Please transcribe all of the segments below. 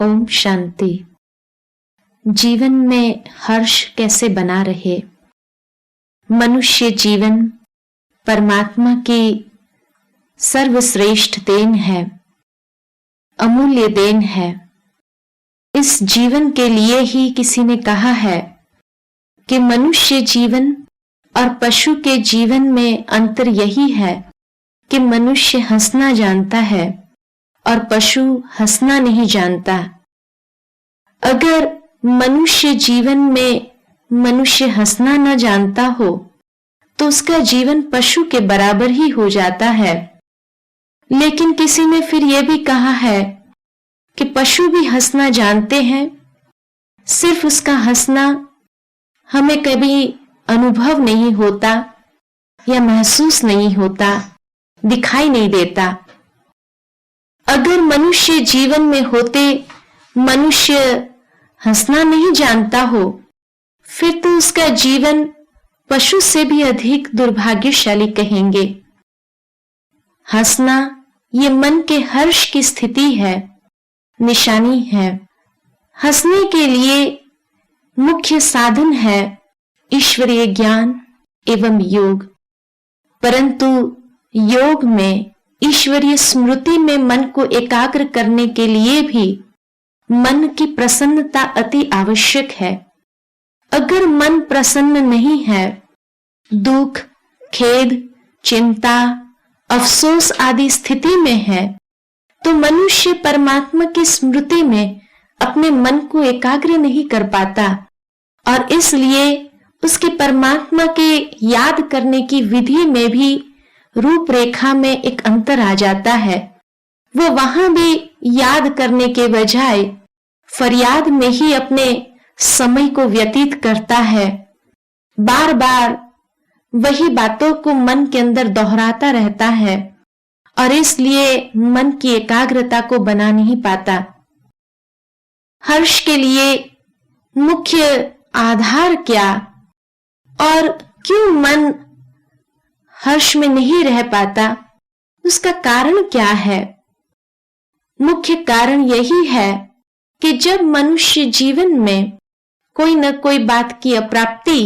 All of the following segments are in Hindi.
ओम शांति। जीवन में हर्ष कैसे बना रहे। मनुष्य जीवन परमात्मा की सर्वश्रेष्ठ देन है, अमूल्य देन है। इस जीवन के लिए ही किसी ने कहा है कि मनुष्य जीवन और पशु के जीवन में अंतर यही है कि मनुष्य हंसना जानता है और पशु हंसना नहीं जानता। अगर मनुष्य जीवन में मनुष्य हंसना न जानता हो तो उसका जीवन पशु के बराबर ही हो जाता है। लेकिन किसी ने फिर यह भी कहा है कि पशु भी हंसना जानते हैं, सिर्फ उसका हंसना हमें कभी अनुभव नहीं होता या महसूस नहीं होता, दिखाई नहीं देता। अगर मनुष्य जीवन में होते मनुष्य हंसना नहीं जानता हो, फिर तो उसका जीवन पशु से भी अधिक दुर्भाग्यशाली कहेंगे। हंसना ये मन के हर्ष की स्थिति है, निशानी है। हंसने के लिए मुख्य साधन है ईश्वरीय ज्ञान एवं योग। परंतु योग में ईश्वरीय स्मृति में मन को एकाग्र करने के लिए भी मन की प्रसन्नता अति आवश्यक है। अगर मन प्रसन्न नहीं है, दुख, खेद, चिंता, अफसोस आदि स्थिति में है, तो मनुष्य परमात्मा की स्मृति में अपने मन को एकाग्र नहीं कर पाता और इसलिए उसके परमात्मा के याद करने की विधि में भी रूपरेखा में एक अंतर आ जाता है। वो वहां भी याद करने के बजाय फरियाद में ही अपने समय को व्यतीत करता है। बार बार वही बातों को मन के अंदर दोहराता रहता है और इसलिए मन की एकाग्रता को बना नहीं पाता। हर्ष के लिए मुख्य आधार क्या और क्यों मन हर्ष में नहीं रह पाता, उसका कारण क्या है? मुख्य कारण यही है कि जब मनुष्य जीवन में कोई न कोई बात की अप्राप्ति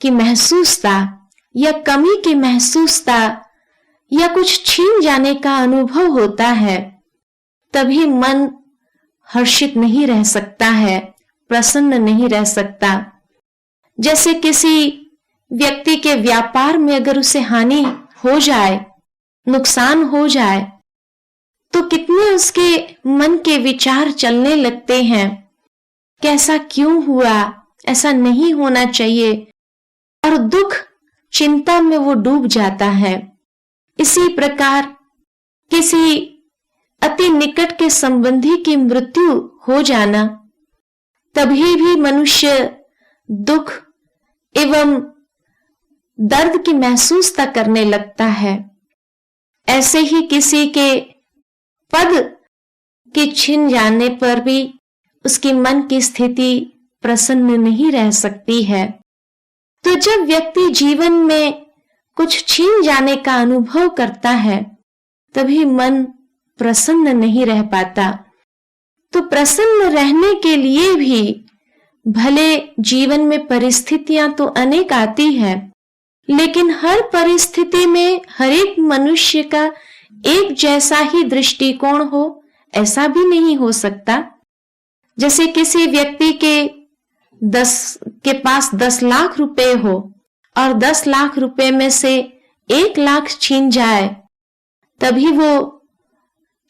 की महसूसता या कमी की महसूसता या कुछ छीन जाने का अनुभव होता है, तभी मन हर्षित नहीं रह सकता है, प्रसन्न नहीं रह सकता। जैसे किसी व्यक्ति के व्यापार में अगर उसे हानि हो जाए, नुकसान हो जाए, तो कितने उसके मन के विचार चलने लगते हैं, कैसा क्यों हुआ, ऐसा नहीं होना चाहिए, और दुख चिंता में वो डूब जाता है। इसी प्रकार किसी अति निकट के संबंधी की मृत्यु हो जाना, तभी भी मनुष्य दुख एवं दर्द की महसूसता करने लगता है। ऐसे ही किसी के पद के छिन जाने पर भी उसकी मन की स्थिति प्रसन्न नहीं रह सकती है। तो जब व्यक्ति जीवन में कुछ छीन जाने का अनुभव करता है, तभी मन प्रसन्न नहीं रह पाता। तो प्रसन्न रहने के लिए भी भले जीवन में परिस्थितियां तो अनेक आती है, लेकिन हर परिस्थिति में हर एक मनुष्य का एक जैसा ही दृष्टिकोण हो, ऐसा भी नहीं हो सकता। जैसे किसी व्यक्ति के पास 10 लाख रुपए हो और 10 लाख रुपए में से 1 लाख छीन जाए, तभी वो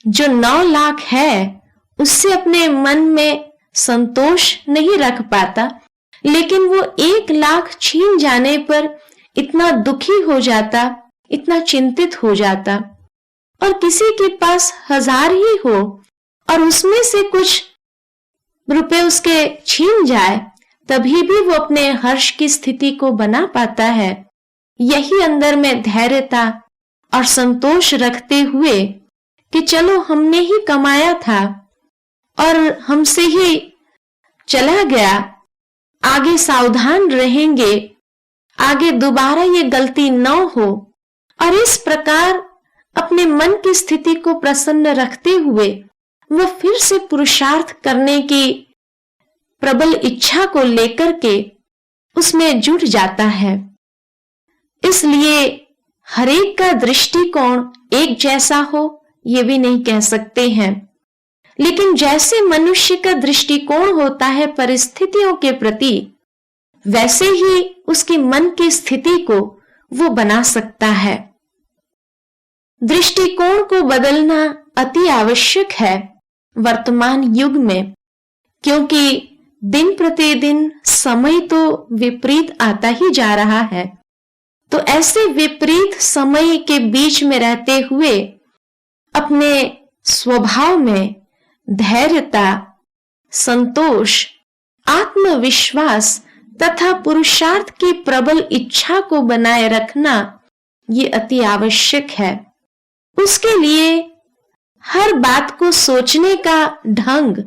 जो 9 लाख है उससे अपने मन में संतोष नहीं रख पाता, लेकिन वो 1 लाख छीन जाने पर इतना दुखी हो जाता, इतना चिंतित हो जाता। और किसी के पास 1000 ही हो और उसमें से कुछ रुपए उसके छीन जाए, तभी भी वो अपने हर्ष की स्थिति को बना पाता है। यही अंदर में धैर्यता और संतोष रखते हुए कि चलो हमने ही कमाया था और हमसे ही चला गया, आगे सावधान रहेंगे, आगे दोबारा ये गलती न हो। और इस प्रकार अपने मन की स्थिति को प्रसन्न रखते हुए वह फिर से पुरुषार्थ करने की प्रबल इच्छा को लेकर के उसमें जुट जाता है। इसलिए हरेक का दृष्टिकोण एक जैसा हो ये भी नहीं कह सकते हैं, लेकिन जैसे मनुष्य का दृष्टिकोण होता है परिस्थितियों के प्रति, वैसे ही उसके मन की स्थिति को वो बना सकता है। दृष्टिकोण को बदलना अति आवश्यक है वर्तमान युग में, क्योंकि दिन प्रतिदिन समय तो विपरीत आता ही जा रहा है। तो ऐसे विपरीत समय के बीच में रहते हुए अपने स्वभाव में धैर्यता, संतोष, आत्मविश्वास तथा पुरुषार्थ की प्रबल इच्छा को बनाए रखना ये अति आवश्यक है। उसके लिए हर बात को सोचने का ढंग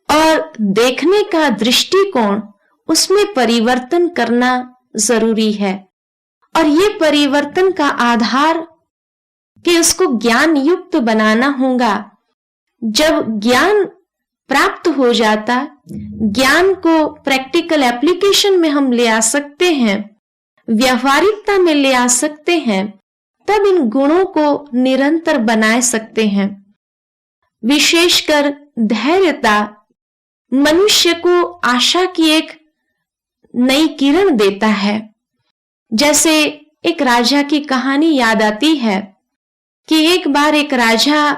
और देखने का दृष्टिकोण उसमें परिवर्तन करना जरूरी है। और ये परिवर्तन का आधार कि उसको ज्ञान युक्त बनाना होगा। जब ज्ञान प्राप्त हो जाता, ज्ञान को प्रैक्टिकल एप्लीकेशन में हम ले आ सकते हैं, व्यवहारिकता में ले आ सकते हैं, तब इन गुणों को निरंतर बनाए सकते हैं। विशेषकर धैर्यता मनुष्य को आशा की एक नई किरण देता है। जैसे एक राजा की कहानी याद आती है कि एक बार एक राजा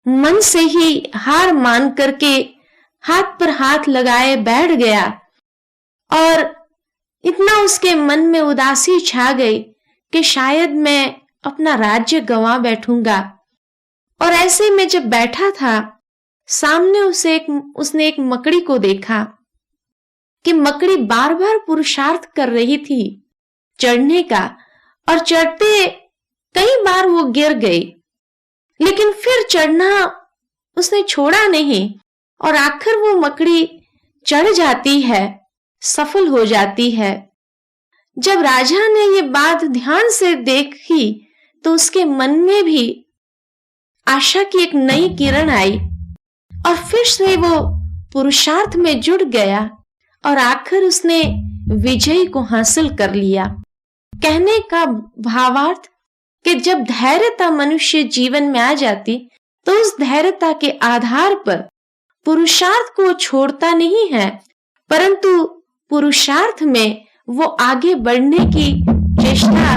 मन से ही हार मान करके हाथ पर हाथ लगाए बैठ गया और इतना उसके मन में उदासी छा गई कि शायद मैं अपना राज्य गंवा बैठूंगा। और ऐसे में जब बैठा था, सामने उसने एक मकड़ी को देखा कि मकड़ी बार बार पुरुषार्थ कर रही थी चढ़ने का, और चढ़ते कई बार वो गिर गई, लेकिन फिर चढ़ना उसने छोड़ा नहीं और आखिर वो मकड़ी चढ़ जाती है, सफल हो जाती है। जब राजा ने ये बात ध्यान से देखी तो उसके मन में भी आशा की एक नई किरण आई और फिर से वो पुरुषार्थ में जुड़ गया और आखिर उसने विजय को हासिल कर लिया। कहने का भावार्थ कि जब धैर्यता मनुष्य जीवन में आ जाती तो उस धैर्यता के आधार पर पुरुषार्थ को छोड़ता नहीं है, परंतु पुरुषार्थ में वो आगे बढ़ने की चेष्टा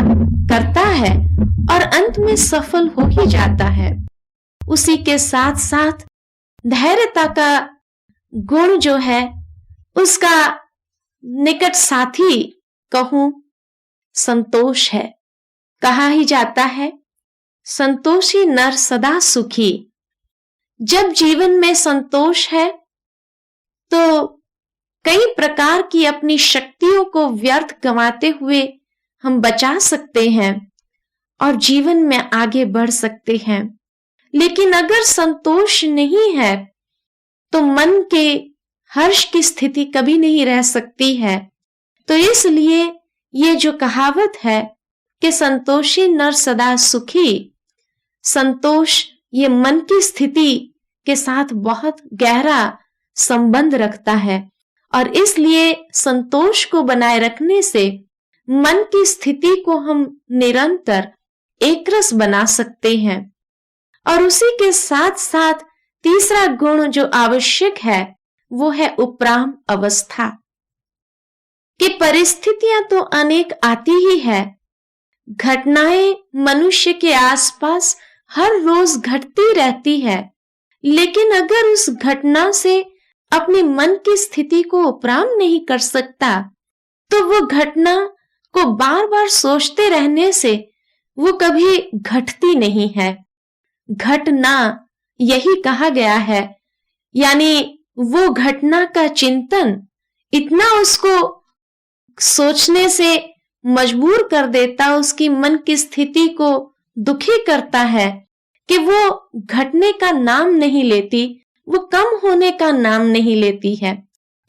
करता है और अंत में सफल हो ही जाता है। उसी के साथ साथ धैर्यता का गुण जो है उसका निकट साथी कहूं संतोष है। कहा ही जाता है संतोषी नर सदा सुखी। जब जीवन में संतोष है तो कई प्रकार की अपनी शक्तियों को व्यर्थ गंवाते हुए हम बचा सकते हैं और जीवन में आगे बढ़ सकते हैं। लेकिन अगर संतोष नहीं है तो मन के हर्ष की स्थिति कभी नहीं रह सकती है। तो इसलिए ये जो कहावत है कि संतोषी नर सदा सुखी, संतोष ये मन की स्थिति के साथ बहुत गहरा संबंध रखता है और इसलिए संतोष को बनाए रखने से मन की स्थिति को हम निरंतर एकरस बना सकते हैं। और उसी के साथ साथ तीसरा गुण जो आवश्यक है वो है उपराम अवस्था। कि परिस्थितियां तो अनेक आती ही है, घटनाएं मनुष्य के आसपास हर रोज घटती रहती है, लेकिन अगर उस घटना से अपने मन की स्थिति को उपराम नहीं कर सकता तो वो घटना को बार बार सोचते रहने से वो कभी घटती नहीं है। घटना यही कहा गया है, यानी वो घटना का चिंतन इतना उसको सोचने से मजबूर कर देता, उसकी मन की स्थिति को दुखी करता है कि वो घटने का नाम नहीं लेती, वो कम होने का नाम नहीं लेती है।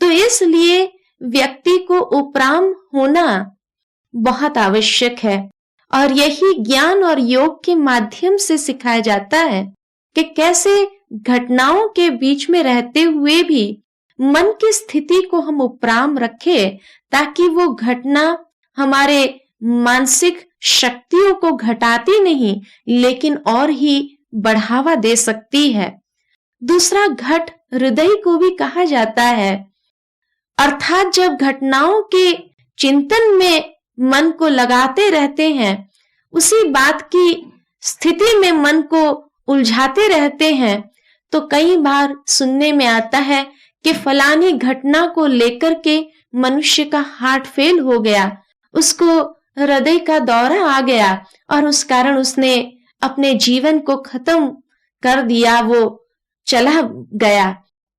तो इसलिए व्यक्ति को उपराम होना बहुत आवश्यक है और यही ज्ञान और योग के माध्यम से सिखाया जाता है कि कैसे घटनाओं के बीच में रहते हुए भी मन की स्थिति को हम उपराम रखें, ताकि वो घटना हमारे मानसिक शक्तियों को घटाती नहीं लेकिन और ही बढ़ावा दे सकती है। दूसरा घट हृदय को भी कहा जाता है, अर्थात जब घटनाओं के चिंतन में मन को लगाते रहते हैं, उसी बात की स्थिति में मन को उलझाते रहते हैं, तो कई बार सुनने में आता है कि फलानी घटना को लेकर के मनुष्य का हार्ट फेल हो गया, उसको हृदय का दौरा आ गया और उस कारण उसने अपने जीवन को खत्म कर दिया, वो चला गया।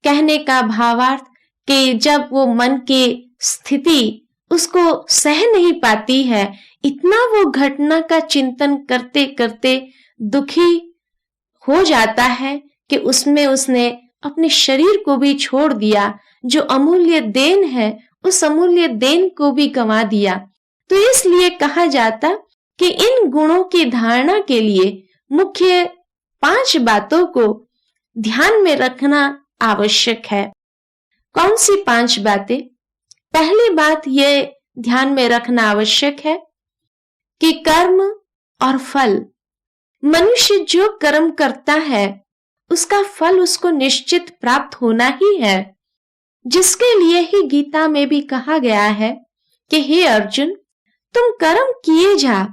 कहने का भावार्थ कि जब वो मन की स्थिति उसको सह नहीं पाती है, इतना वो घटना का चिंतन करते करते दुखी हो जाता है कि उसमें उसने अपने शरीर को भी छोड़ दिया, जो अमूल्य देन है उस अमूल्य देन को भी गंवा दिया। तो इसलिए कहा जाता कि इन गुणों की धारणा के लिए मुख्य 5 बातों को ध्यान में रखना आवश्यक है। कौन सी 5 बातें? पहली बात यह ध्यान में रखना आवश्यक है कि कर्म और फल, मनुष्य जो कर्म करता है उसका फल उसको निश्चित प्राप्त होना ही है, जिसके लिए ही गीता में भी कहा गया है कि हे अर्जुन, तुम कर्म किए जा,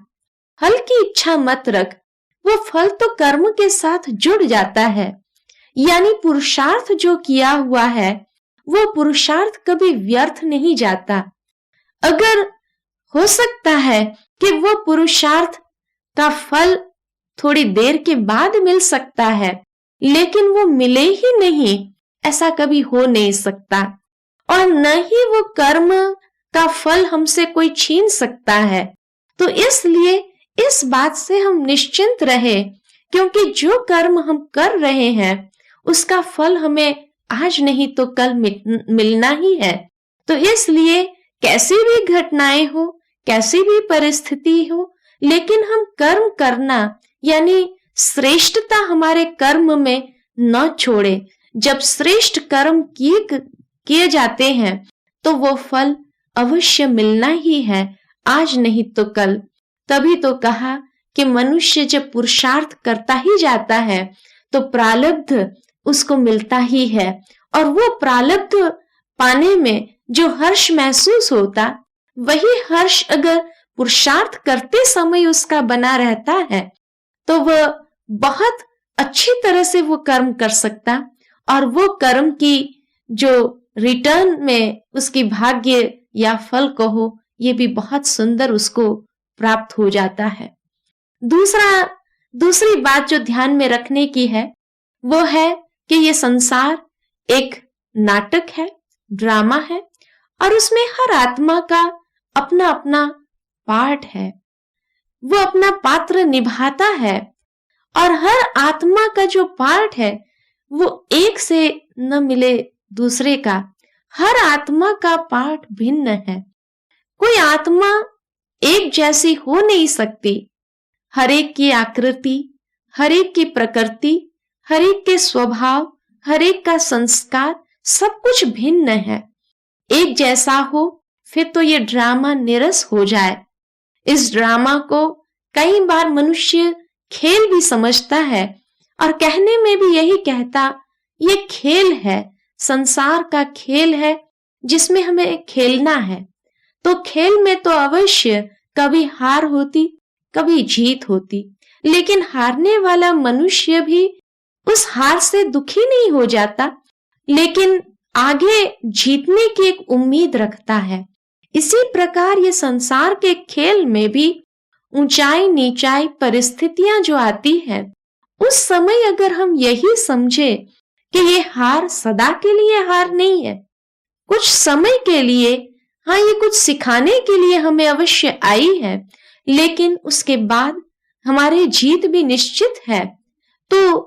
फल की इच्छा मत रख। वो फल तो कर्म के साथ जुड़ जाता है, यानी पुरुषार्थ जो किया हुआ है वो पुरुषार्थ कभी व्यर्थ नहीं जाता। अगर हो सकता है कि वो पुरुषार्थ का फल थोड़ी देर के बाद मिल सकता है, लेकिन वो मिले ही नहीं, ऐसा कभी हो नहीं सकता। और न ही वो कर्म का फल हमसे कोई छीन सकता है। तो इसलिए इस बात से हम निश्चिंत रहे, क्योंकि जो कर्म हम कर रहे हैं उसका फल हमें आज नहीं तो कल मिलना ही है। तो इसलिए कैसी भी घटनाएं हो, कैसी भी परिस्थिति हो, लेकिन हम कर्म करना यानी श्रेष्ठता हमारे कर्म में न छोड़े। जब श्रेष्ठ कर्म किए जाते हैं तो वो फल अवश्य मिलना ही है, आज नहीं तो कल। तभी तो कहा कि मनुष्य जब पुरुषार्थ करता ही जाता है तो प्रारब्ध उसको मिलता ही है, और वो प्रारब्ध पाने में जो हर्ष महसूस होता, वही हर्ष अगर पुरुषार्थ करते समय उसका बना रहता है तो वह बहुत अच्छी तरह से वो कर्म कर सकता, और वो कर्म की जो रिटर्न में उसकी भाग्य या फल कहो, ये भी बहुत सुंदर उसको प्राप्त हो जाता है। दूसरी बात जो ध्यान में रखने की है वो है कि ये संसार एक नाटक है, ड्रामा है, और उसमें हर आत्मा का अपना अपना पार्ट है, वो अपना पात्र निभाता है, और हर आत्मा का जो पार्ट है वो एक से न मिले दूसरे का। हर आत्मा का पार्ट भिन्न है, कोई आत्मा एक जैसी हो नहीं सकती। हर एक की आकृति, हर एक की प्रकृति, हर एक के स्वभाव, हर एक का संस्कार, सब कुछ भिन्न है। एक जैसा हो फिर तो ये ड्रामा निरस हो जाए। इस ड्रामा को कई बार मनुष्य खेल भी समझता है, और कहने में भी यही कहता, ये खेल है, संसार का खेल है जिसमें हमें खेलना है। तो खेल में तो अवश्य कभी हार होती, कभी जीत होती, लेकिन हारने वाला मनुष्य भी उस हार से दुखी नहीं हो जाता, लेकिन आगे जीतने की एक उम्मीद रखता है। इसी प्रकार ये संसार के खेल में भी ऊंचाई नीचाई परिस्थितियां जो आती है, उस समय अगर हम यही समझे कि ये हार सदा के लिए हार नहीं है, कुछ समय के लिए, हाँ, ये कुछ सिखाने के लिए हमें अवश्य आई है, लेकिन उसके बाद हमारी जीत भी निश्चित है, तो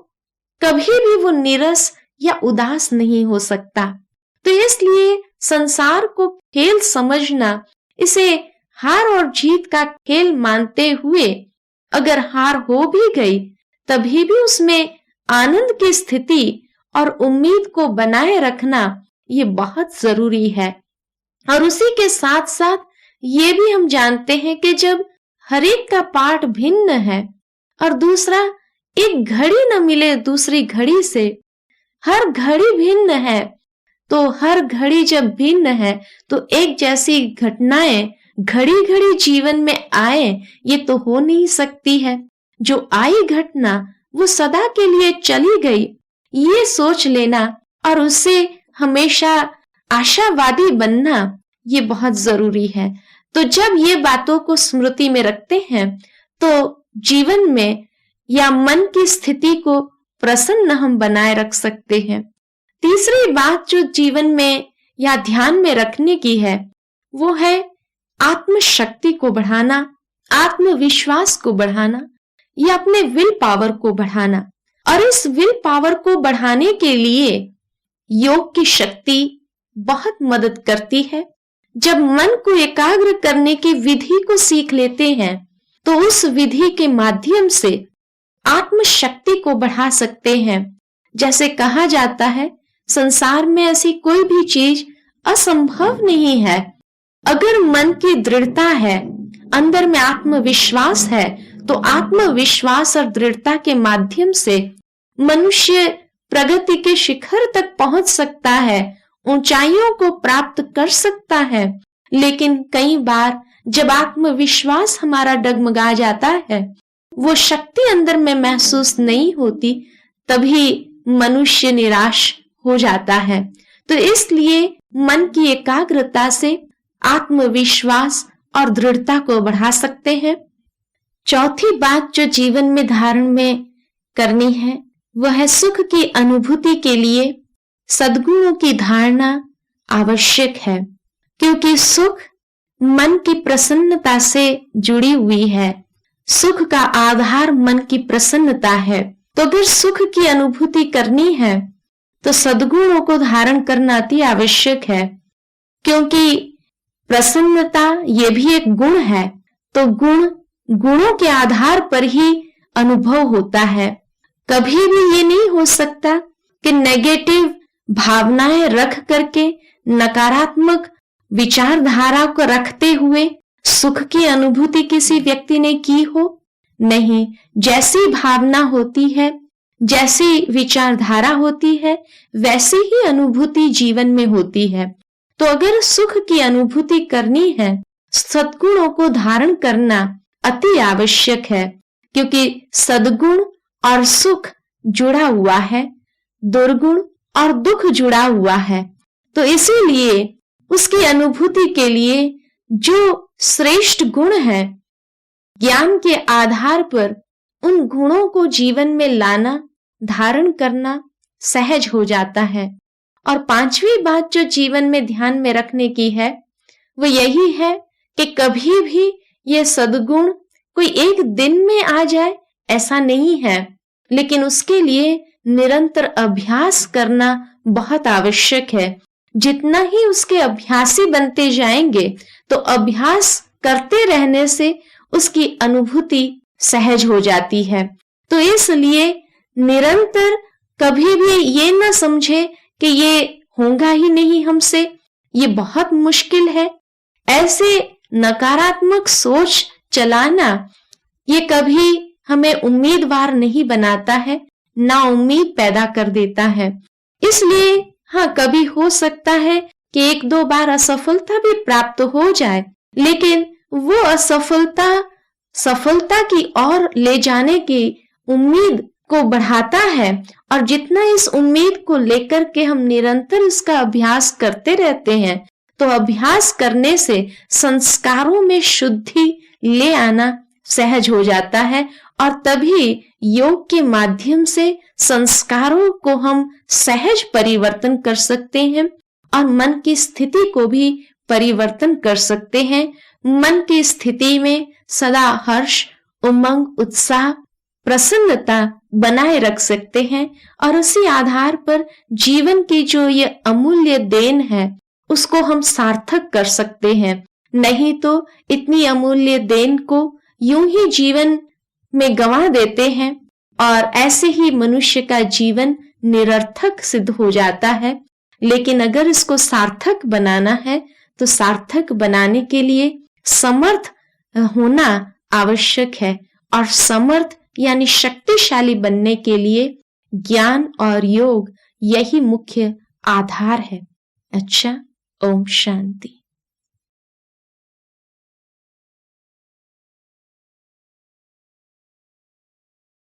कभी भी वो निरस या उदास नहीं हो सकता। तो इसलिए संसार को खेल समझना, इसे हार और जीत का खेल मानते हुए अगर हार हो भी गई तभी भी उसमें आनंद की स्थिति और उम्मीद को बनाए रखना ये बहुत जरूरी है। और उसी के साथ साथ ये भी हम जानते हैं कि जब हर एक का पाठ भिन्न है और दूसरा, एक घड़ी न मिले दूसरी घड़ी से, हर घड़ी भिन्न है, तो हर घड़ी जब भिन्न है तो एक जैसी घटनाएं घड़ी घड़ी जीवन में आए, ये तो हो नहीं सकती है। जो आई घटना वो सदा के लिए चली गई, ये सोच लेना और उससे हमेशा आशावादी बनना ये बहुत जरूरी है। तो जब ये बातों को स्मृति में रखते हैं तो जीवन में या मन की स्थिति को प्रसन्न हम बनाए रख सकते हैं। तीसरी बात जो जीवन में या ध्यान में रखने की है वो है आत्मशक्ति को बढ़ाना, आत्मविश्वास को बढ़ाना या अपने विल पावर को बढ़ाना। और इस विल पावर को बढ़ाने के लिए योग की शक्ति बहुत मदद करती है। जब मन को एकाग्र करने की विधि को सीख लेते हैं तो उस विधि के माध्यम से आत्मशक्ति को बढ़ा सकते हैं। जैसे कहा जाता है, संसार में ऐसी कोई भी चीज असंभव नहीं है। अगर मन की दृढ़ता है, अंदर में आत्मविश्वास है, तो आत्मविश्वास और दृढ़ता के माध्यम से मनुष्य प्रगति के शिखर तक पहुंच सकता है, ऊंचाइयों को प्राप्त कर सकता है। लेकिन कई बार जब आत्मविश्वास हमारा डगमगा जाता है, वो शक्ति अंदर में महसूस नहीं होती, तभी मनुष्य निराश हो जाता है। तो इसलिए मन की एकाग्रता से आत्मविश्वास और दृढ़ता को बढ़ा सकते हैं। चौथी बात जो जीवन में धारण में करनी है वह है सुख की अनुभूति के लिए सद्गुणों की धारणा आवश्यक है, क्योंकि सुख मन की प्रसन्नता से जुड़ी हुई है। सुख का आधार मन की प्रसन्नता है। तो अगर सुख की अनुभूति करनी है तो सद्गुणों को धारण करना अति आवश्यक है, क्योंकि प्रसन्नता ये भी एक गुण है। तो गुणों के आधार पर ही अनुभव होता है। कभी भी ये नहीं हो सकता कि नेगेटिव भावनाएं रख करके, नकारात्मक विचारधारा को रखते हुए सुख की अनुभूति किसी व्यक्ति ने की हो। नहीं, जैसी भावना होती है, जैसी विचारधारा होती है, वैसी ही अनुभूति जीवन में होती है। तो अगर सुख की अनुभूति करनी है, सद्गुणों को धारण करना अति आवश्यक है, क्योंकि सद्गुण और सुख जुड़ा हुआ है, दुर्गुण और दुख जुड़ा हुआ है। तो इसीलिए उसकी अनुभूति के लिए जो श्रेष्ठ गुण है, ज्ञान के आधार पर उन गुणों को जीवन में लाना, धारण करना सहज हो जाता है। और पांचवी बात जो जीवन में ध्यान में रखने की है वो यही है कि कभी भी ये सद्गुण कोई एक दिन में आ जाए ऐसा नहीं है, लेकिन उसके लिए निरंतर अभ्यास करना बहुत आवश्यक है। जितना ही उसके अभ्यासी बनते जाएंगे तो अभ्यास करते रहने से उसकी अनुभूति सहज हो जाती है। तो इसलिए निरंतर कभी भी ये ना समझे कि ये होगा ही नहीं हमसे, ये बहुत मुश्किल है। ऐसे नकारात्मक सोच चलाना ये कभी हमें उम्मीदवार नहीं बनाता है, ना उम्मीद पैदा कर देता है। इसलिए हाँ, कभी हो सकता है कि एक दो बार असफलता भी प्राप्त हो जाए, लेकिन वो असफलता सफलता की ओर ले जाने की उम्मीद को बढ़ाता है। और जितना इस उम्मीद को लेकर के हम निरंतर इसका अभ्यास करते रहते हैं, तो अभ्यास करने से संस्कारों में शुद्धि ले आना सहज हो जाता है। और तभी योग के माध्यम से संस्कारों को हम सहज परिवर्तन कर सकते हैं और मन की स्थिति को भी परिवर्तन कर सकते हैं। मन की स्थिति में सदा हर्ष, उमंग, उत्साह, प्रसन्नता बनाए रख सकते हैं और उसी आधार पर जीवन की जो ये अमूल्य देन है उसको हम सार्थक कर सकते हैं। नहीं तो इतनी अमूल्य देन को यूं ही जीवन में गंवा देते हैं और ऐसे ही मनुष्य का जीवन निरर्थक सिद्ध हो जाता है। लेकिन अगर इसको सार्थक बनाना है तो सार्थक बनाने के लिए समर्थ होना आवश्यक है, और समर्थ यानी शक्तिशाली बनने के लिए ज्ञान और योग यही मुख्य आधार है। अच्छा, ओम शांति।